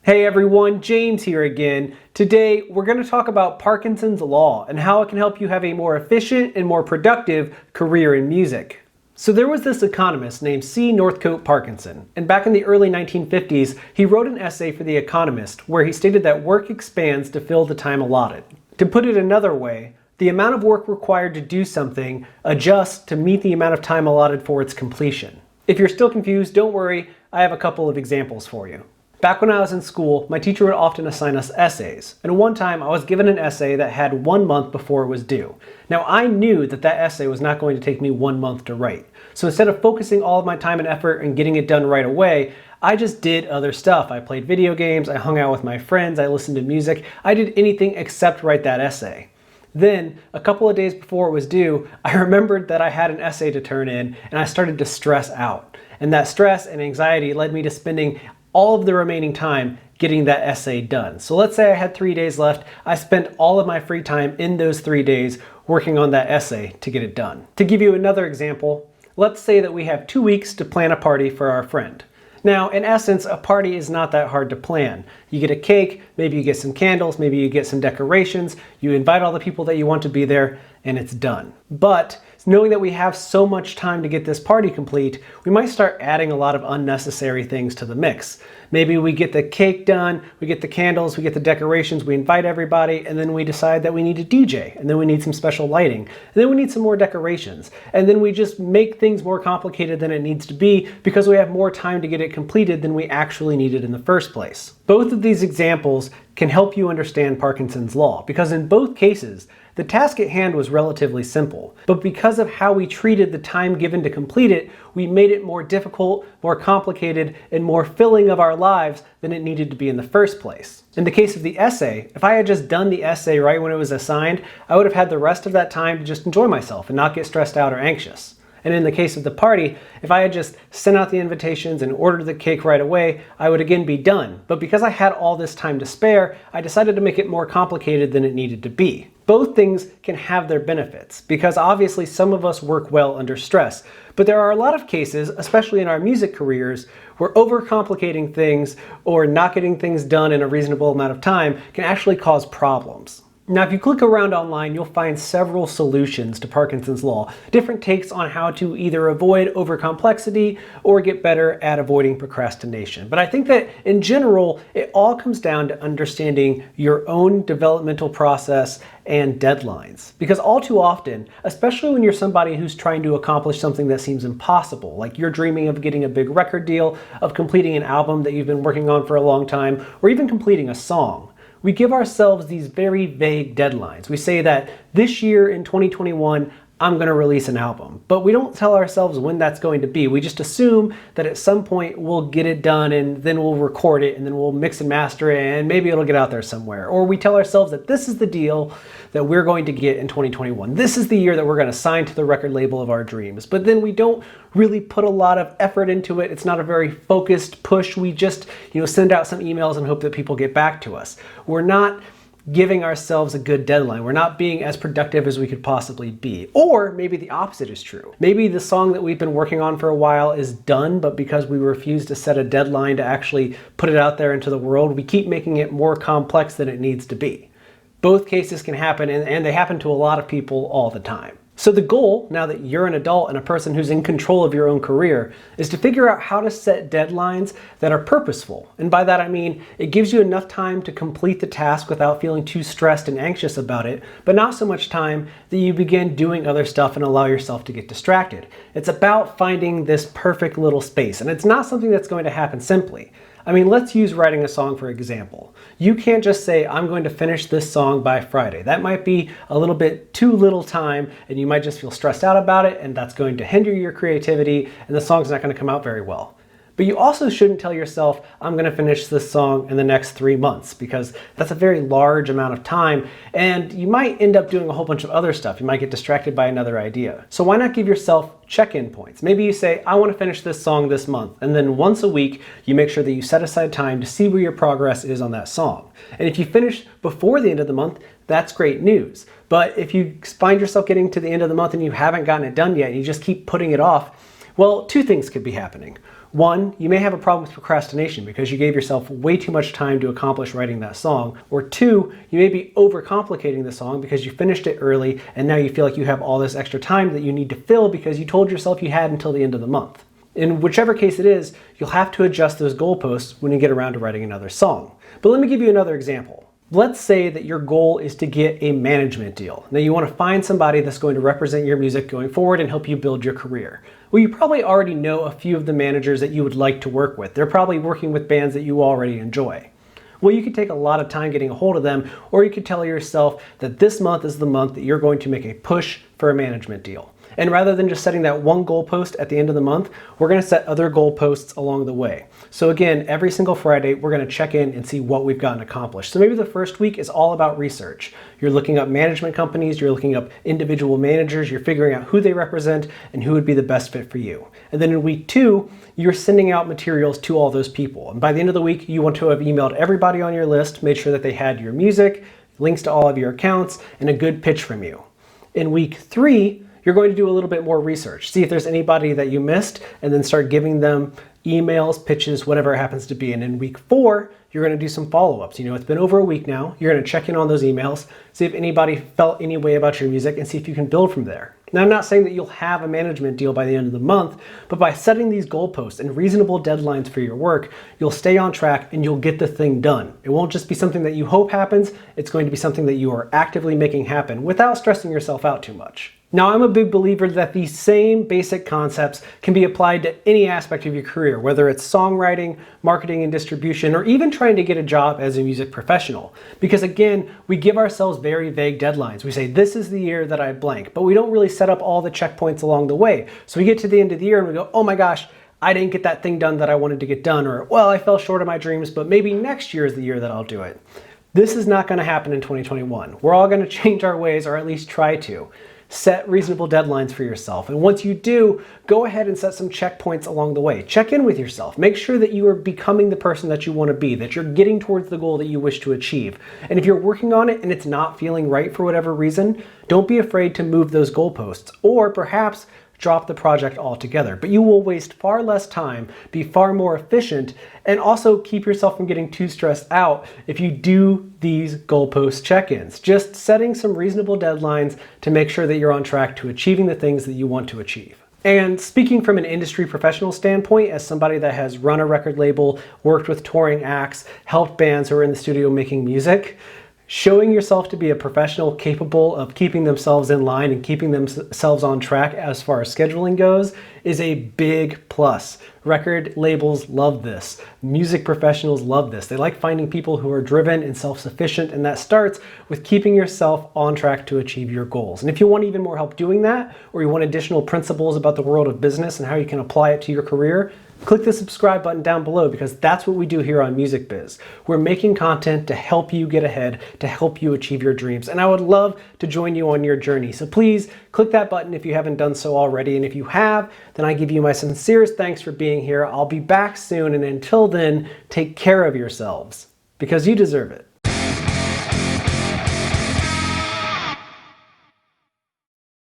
Hey everyone, James here again. Today we're going to talk about Parkinson's Law and how it can help you have a more efficient and more productive career in music. So there was this economist named Northcote Parkinson, and back in the early 1950s he wrote an essay for the Economist where he stated that work expands to fill the time allotted. To put it another way, the amount of work required to do something adjusts to meet the amount of time allotted for its completion. If you're still confused, don't worry, I have a couple of examples for you. Back when I was in school, my teacher would often assign us essays, and one time I was given an essay that had 1 month before it was due. Now I knew that essay was not going to take me 1 month to write, so instead of focusing all of my time and effort and getting it done right away, I just did other stuff. I played video games, I hung out with my friends, I listened to music, I did anything except write that essay. Then, a couple of days before it was due, I remembered that I had an essay to turn in, and I started to stress out. And that stress and anxiety led me to spending all of the remaining time getting that essay done. So let's say I had 3 days left. I spent all of my free time in those 3 days working on that essay to get it done. To give you another example, let's say that we have 2 weeks to plan a party for our friend. Now, in essence, a party is not that hard to plan. You get a cake, maybe you get some candles, maybe you get some decorations, you invite all the people that you want to be there, and it's done. But knowing that we have so much time to get this party complete, we might start adding a lot of unnecessary things to the mix. Maybe we get the cake done, we get the candles, we get the decorations, we invite everybody, and then we decide that we need a DJ, and then we need some special lighting, and then we need some more decorations, and then we just make things more complicated than it needs to be because we have more time to get it completed than we actually needed in the first place. Both of these examples can help you understand Parkinson's Law, because in both cases, the task at hand was relatively simple, but because of how we treated the time given to complete it, we made it more difficult, more complicated, and more filling of our lives than it needed to be in the first place. In the case of the essay, if I had just done the essay right when it was assigned, I would have had the rest of that time to just enjoy myself and not get stressed out or anxious. And in the case of the party, if I had just sent out the invitations and ordered the cake right away, I would again be done. But because I had all this time to spare, I decided to make it more complicated than it needed to be. Both things can have their benefits, because obviously some of us work well under stress. But there are a lot of cases, especially in our music careers, where overcomplicating things or not getting things done in a reasonable amount of time can actually cause problems. Now, if you click around online, you'll find several solutions to Parkinson's Law, different takes on how to either avoid overcomplexity or get better at avoiding procrastination. But I think that in general, it all comes down to understanding your own developmental process and deadlines. Because all too often, especially when you're somebody who's trying to accomplish something that seems impossible, like you're dreaming of getting a big record deal, of completing an album that you've been working on for a long time, or even completing a song, we give ourselves these very vague deadlines. We say that this year in 2021, I'm going to release an album, but we don't tell ourselves when that's going to be. We just assume that at some point we'll get it done and then we'll record it and then we'll mix and master it and maybe it'll get out there somewhere. Or we tell ourselves that this is the deal that we're going to get in 2021. This is the year that we're going to sign to the record label of our dreams. But then we don't really put a lot of effort into it. It's not a very focused push. We just, send out some emails and hope that people get back to us. We're not giving ourselves a good deadline. We're not being as productive as we could possibly be. Or maybe the opposite is true. Maybe the song that we've been working on for a while is done, but because we refuse to set a deadline to actually put it out there into the world, we keep making it more complex than it needs to be. Both cases can happen, and they happen to a lot of people all the time. So the goal, now that you're an adult and a person who's in control of your own career, is to figure out how to set deadlines that are purposeful. And by that I mean, it gives you enough time to complete the task without feeling too stressed and anxious about it, but not so much time that you begin doing other stuff and allow yourself to get distracted. It's about finding this perfect little space, and it's not something that's going to happen simply. I mean, let's use writing a song for example. You can't just say, I'm going to finish this song by Friday. That might be a little bit too little time, and you might just feel stressed out about it, and that's going to hinder your creativity, and the song's not going to come out very well. But you also shouldn't tell yourself, I'm going to finish this song in the next 3 months, because that's a very large amount of time, and you might end up doing a whole bunch of other stuff. You might get distracted by another idea. So why not give yourself check-in points? Maybe you say, I want to finish this song this month, and then once a week, you make sure that you set aside time to see where your progress is on that song. And if you finish before the end of the month, that's great news. But if you find yourself getting to the end of the month and you haven't gotten it done yet, and you just keep putting it off, well, two things could be happening. One, you may have a problem with procrastination because you gave yourself way too much time to accomplish writing that song. Or two, you may be overcomplicating the song because you finished it early and now you feel like you have all this extra time that you need to fill because you told yourself you had until the end of the month. In whichever case it is, you'll have to adjust those goalposts when you get around to writing another song. But let me give you another example. Let's say that your goal is to get a management deal. Now you want to find somebody that's going to represent your music going forward and help you build your career. Well, you probably already know a few of the managers that you would like to work with. They're probably working with bands that you already enjoy. Well, you could take a lot of time getting a hold of them, or you could tell yourself that this month is the month that you're going to make a push for a management deal. And rather than just setting that one goalpost at the end of the month, we're going to set other goalposts along the way. So again, every single Friday, we're going to check in and see what we've gotten accomplished. So maybe the first week is all about research. You're looking up management companies, you're looking up individual managers, you're figuring out who they represent and who would be the best fit for you. And then in week 2, you're sending out materials to all those people. And by the end of the week, you want to have emailed everybody on your list, made sure that they had your music, links to all of your accounts, and a good pitch from you. In week 3, you're going to do a little bit more research, see if there's anybody that you missed, and then start giving them emails, pitches, whatever it happens to be. And in week 4, you're going to do some follow-ups. It's been over a week now. You're going to check in on those emails, see if anybody felt any way about your music, and see if you can build from there. Now, I'm not saying that you'll have a management deal by the end of the month, but by setting these goalposts and reasonable deadlines for your work, you'll stay on track and you'll get the thing done. It won't just be something that you hope happens. It's going to be something that you are actively making happen without stressing yourself out too much. Now, I'm a big believer that these same basic concepts can be applied to any aspect of your career, whether it's songwriting, marketing and distribution, or even trying to get a job as a music professional. Because again, we give ourselves very vague deadlines. We say, this is the year that I blank, but we don't really set up all the checkpoints along the way. So we get to the end of the year and we go, oh my gosh, I didn't get that thing done that I wanted to get done, or well, I fell short of my dreams, but maybe next year is the year that I'll do it. This is not going to happen in 2021. We're all going to change our ways, or at least try to. Set reasonable deadlines for yourself. And once you do, go ahead and set some checkpoints along the way. Check in with yourself. Make sure that you are becoming the person that you want to be, that you're getting towards the goal that you wish to achieve. And if you're working on it and it's not feeling right for whatever reason, don't be afraid to move those goalposts, or perhaps drop the project altogether. But you will waste far less time, be far more efficient, and also keep yourself from getting too stressed out if you do these goalpost check-ins. Just setting some reasonable deadlines to make sure that you're on track to achieving the things that you want to achieve. And speaking from an industry professional standpoint, as somebody that has run a record label, worked with touring acts, helped bands who are in the studio making music, showing yourself to be a professional capable of keeping themselves in line and keeping themselves on track as far as scheduling goes is a big plus. Record labels love this. Music professionals love this. They like finding people who are driven and self-sufficient, and that starts with keeping yourself on track to achieve your goals. And if you want even more help doing that, or you want additional principles about the world of business and how you can apply it to your career, click the subscribe button down below, because that's what we do here on Music Biz. We're making content to help you get ahead, to help you achieve your dreams. And I would love to join you on your journey. So please click that button if you haven't done so already. And if you have, then I give you my sincerest thanks for being here. I'll be back soon. And until then, take care of yourselves, because you deserve it.